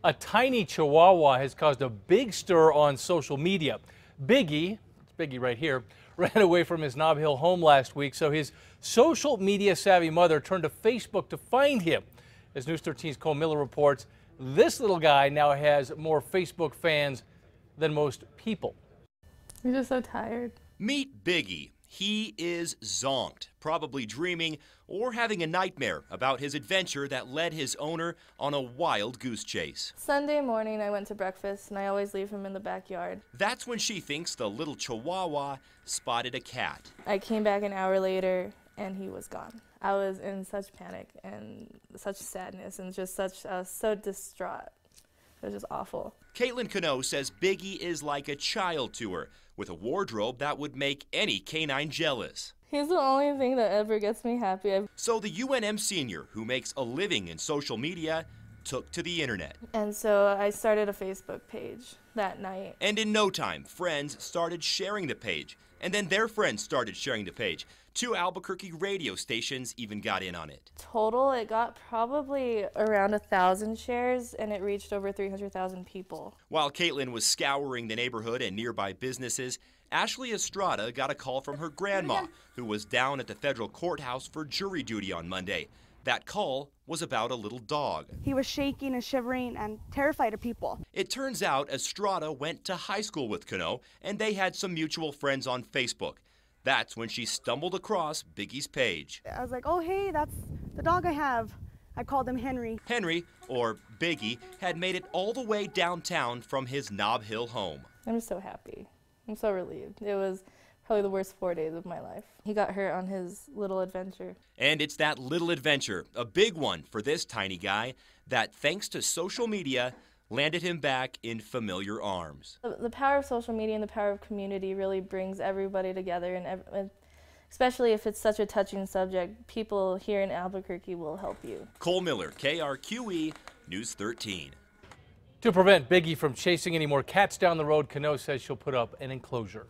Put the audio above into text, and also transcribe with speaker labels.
Speaker 1: A tiny Chihuahua has caused a big stir on social media. Biggie, it's Biggie right here, ran away from his Nob Hill home last week, so his social media savvy mother turned to Facebook to find him. As News 13's Cole Miller reports, this little guy now has more Facebook fans than most people.
Speaker 2: I'm just so tired.
Speaker 3: Meet Biggie. He is zonked, probably dreaming or having a nightmare about his adventure that led his owner on a wild goose chase.
Speaker 2: Sunday morning I went to breakfast and I always leave him in the backyard.
Speaker 3: That's when she thinks the little Chihuahua spotted a cat.
Speaker 2: I came back an hour later and he was gone. I was in such panic and such sadness and just so distraught. It was just awful.
Speaker 3: Caitlin Cano says Biggie is like a child to her, with a wardrobe that would make any canine jealous.
Speaker 2: He's the only thing that ever gets me happy.
Speaker 3: So the UNM senior, who makes a living in social media, took to the internet.
Speaker 2: And so I started a Facebook page that night.
Speaker 3: And in no time, friends started sharing the page. And then their friends started sharing the page. 2 Albuquerque radio stations even got in on it.
Speaker 2: Total, it got probably around 1,000 shares and it reached over 300,000 people.
Speaker 3: While Caitlin was scouring the neighborhood and nearby businesses, Ashley Estrada got a call from her grandma, who was down at the federal courthouse for jury duty on Monday. That call was about a little dog.
Speaker 4: He was shaking and shivering and terrified of people.
Speaker 3: It turns out Estrada went to high school with Cano, and they had some mutual friends on Facebook. That's when she stumbled across Biggie's page.
Speaker 4: I was like, oh, hey, that's the dog I have. I called him Henry.
Speaker 3: Henry, or Biggie, had made it all the way downtown from his Nob Hill home.
Speaker 2: I'm so happy. I'm so relieved. It was probably the worst 4 days of my life. He got hurt on his little adventure.
Speaker 3: And it's that little adventure, a big one for this tiny guy, that thanks to social media, landed him back in familiar arms.
Speaker 2: The power of social media and the power of community really brings everybody together, and especially if it's such a touching subject, people here in Albuquerque will help you.
Speaker 3: Cole Miller, KRQE, News 13.
Speaker 1: To prevent Biggie from chasing any more cats down the road, Cano says she'll put up an enclosure.